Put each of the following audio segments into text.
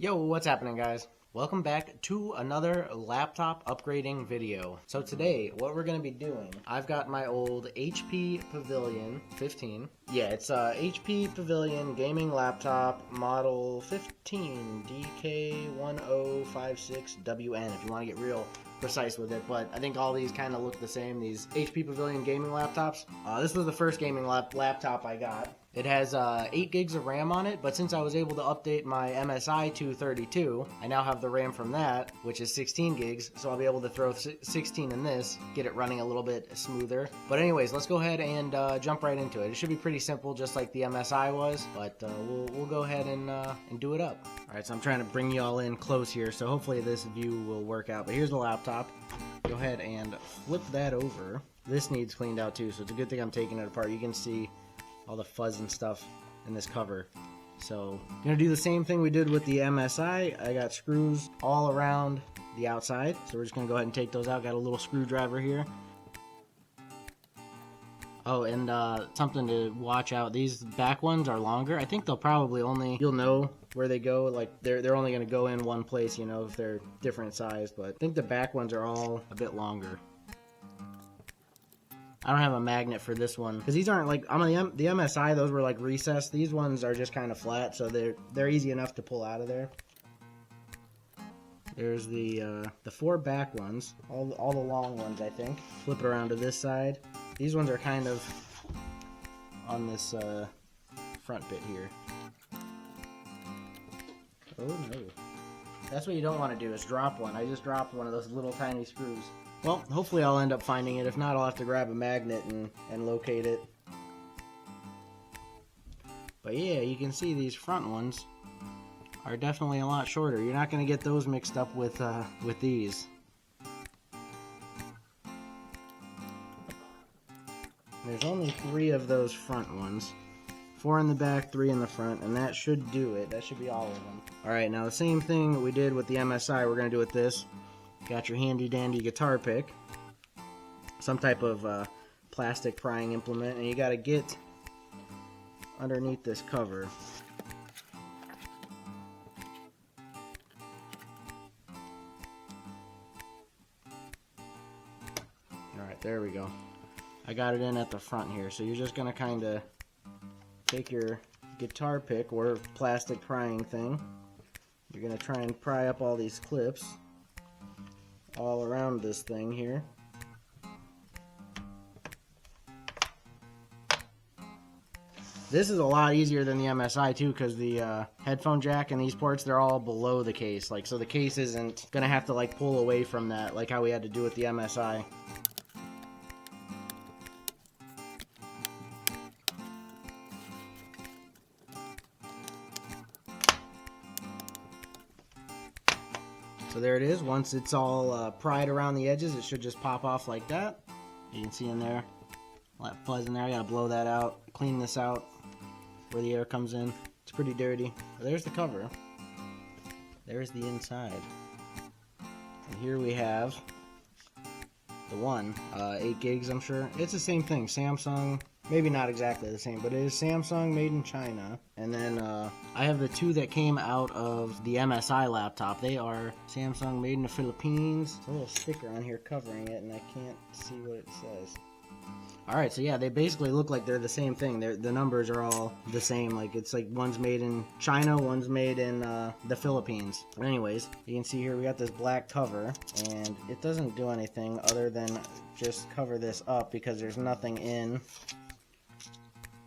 Yo, what's happening, guys? Welcome back to another laptop upgrading video. So today, what we're going to be doing, I've got my old HP Pavilion 15. Yeah, it's a HP Pavilion gaming laptop model 15 DK1056WN if you want to get real precise with it, but I think all these kind of look the same, these HP Pavilion gaming laptops. This was the first gaming laptop I got. It has 8 gigs of RAM on it, but since I was able to update my MSI to 32, I now have the RAM from that, which is 16 gigs, so I'll be able to throw 16 in this, get it running a little bit smoother. But anyways, let's go ahead and jump right into it. It should be pretty simple, just like the MSI was, but we'll go ahead and do it up. Alright, so I'm trying to bring you all in close here, so hopefully this view will work out. But here's the laptop. Go ahead and flip that over. This needs cleaned out too, so it's a good thing I'm taking it apart. You can see all the fuzz and stuff in this cover. So I'm gonna do the same thing we did with the MSI. I got screws all around the outside, so we're just gonna go ahead and take those out. Got a little screwdriver here. Oh, and something to watch out, these back ones are longer. I think they'll probably only, you'll know where they go, like they're only gonna go in one place, you know, if they're different size, but I think the back ones are all a bit longer. I don't have a magnet for this one because these aren't like, on the MSI, those were like recessed. These ones are just kind of flat, so they're easy enough to pull out of there. There's the 4 back ones, all the long ones, I think. Flip it around to this side. These ones are kind of on this front bit here. Oh no. That's what you don't want to do, is drop one. I just dropped one of those little tiny screws. Well, hopefully I'll end up finding it. If not, I'll have to grab a magnet and locate it. But yeah, you can see these front ones are definitely a lot shorter. You're not going to get those mixed up with these. There's only 3 of those front ones. 4 in the back, 3 in the front, and that should do it. That should be all of them. Alright, now the same thing that we did with the MSI, we're going to do with this. Got your handy dandy guitar pick, some type of plastic prying implement, and you got to get underneath this cover. Alright, there we go. I got it in at the front here, so you're just going to kind of take your guitar pick or plastic prying thing. You're going to try and pry up all these clips all around this thing here. This is a lot easier than the MSI too, because the headphone jack and these ports, they're all below the case, like, so the case isn't gonna have to like pull away from that like how we had to do with the MSI. So there it is. Once it's all pried around the edges, it should just pop off like that. You can see in there, all that fuzz in there. I gotta blow that out, clean this out where the air comes in. It's pretty dirty. There's the cover. There's the inside. And here we have the one, 8 gigs, I'm sure. It's the same thing, Samsung. Maybe not exactly the same, but it is Samsung, made in China. And then I have the 2 that came out of the MSI laptop. They are Samsung, made in the Philippines. There's a little sticker on here covering it, and I can't see what it says. Alright, so yeah, they basically look like they're the same thing. The numbers are all the same. Like, it's like one's made in China, one's made in the Philippines. But anyways, you can see here we got this black cover, and it doesn't do anything other than just cover this up because there's nothing in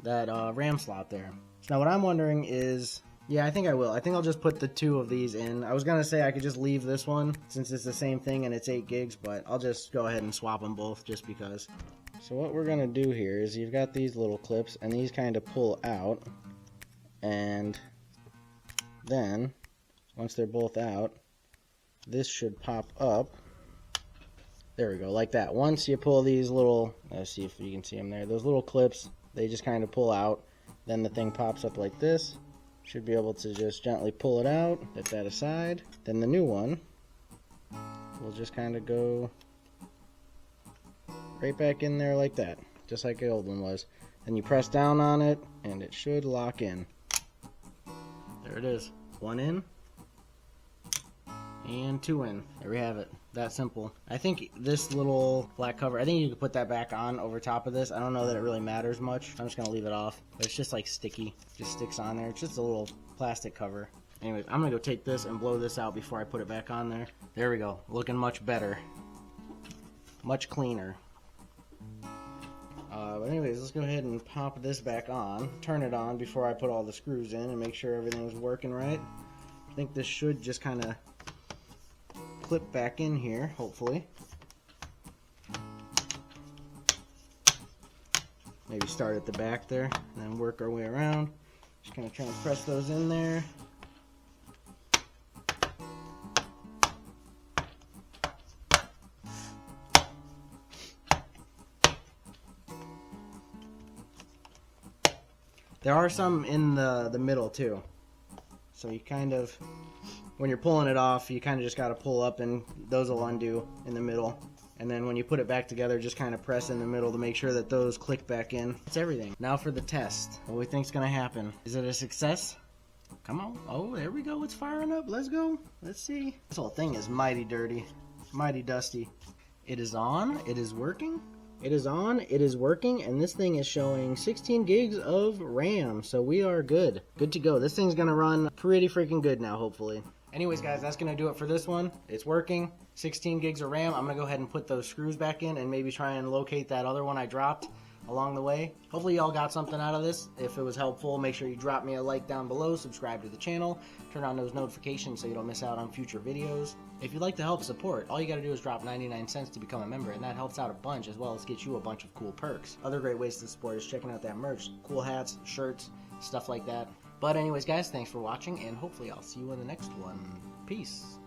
that RAM slot there. Now what I'm wondering is, yeah, I think I will. I think I'll just put the 2 of these in. I was gonna say I could just leave this one since it's the same thing and it's 8 gigs, but I'll just go ahead and swap them both just because. So what we're gonna do here is, you've got these little clips and these kind of pull out, and then once they're both out, this should pop up. There we go, like that. Once you pull these little, let's see if you can see them there, those little clips, they just kind of pull out. Then the thing pops up like this. Should be able to just gently pull it out, set that aside. Then the new one will just kind of go right back in there like that, just like the old one was. Then you press down on it and it should lock in. There it is. One in, and 2 in. There we have it. That simple. I think this little black cover, I think you could put that back on over top of this. I don't know that it really matters much. I'm just gonna leave it off. But it's just like sticky. Just sticks on there. It's just a little plastic cover. Anyways, I'm gonna go take this and blow this out before I put it back on there. There we go. Looking much better. Much cleaner. But anyways, let's go ahead and pop this back on. Turn it on before I put all the screws in and make sure everything's working right. I think this should just kind of clip back in here, hopefully. Maybe start at the back there and then work our way around. Just kind of trying to press those in there. There are some in the middle too. So you kind of, when you're pulling it off, you kind of just got to pull up and those will undo in the middle. And then when you put it back together, just kind of press in the middle to make sure that those click back in. That's everything. Now for the test. What do we think's going to happen? Is it a success? Come on. Oh, there we go. It's firing up. Let's go. Let's see. This whole thing is mighty dirty. Mighty dusty. It is on. It is working. It is on, it is working, and this thing is showing 16 gigs of RAM, so we are good. Good to go. This thing's gonna run pretty freaking good now, hopefully. Anyways, guys, that's gonna do it for this one. It's working, 16 gigs of RAM. I'm gonna go ahead and put those screws back in and maybe try and locate that other one I dropped along the way. Hopefully y'all got something out of this. If it was helpful, make sure you drop me a like down below, subscribe to the channel, turn on those notifications so you don't miss out on future videos. If you'd like to help support, all you gotta do is drop 99 cents to become a member, and that helps out a bunch, as well as get you a bunch of cool perks. Other great ways to support is checking out that merch, cool hats, shirts, stuff like that. But anyways, guys, thanks for watching, and hopefully I'll see you in the next one. Peace.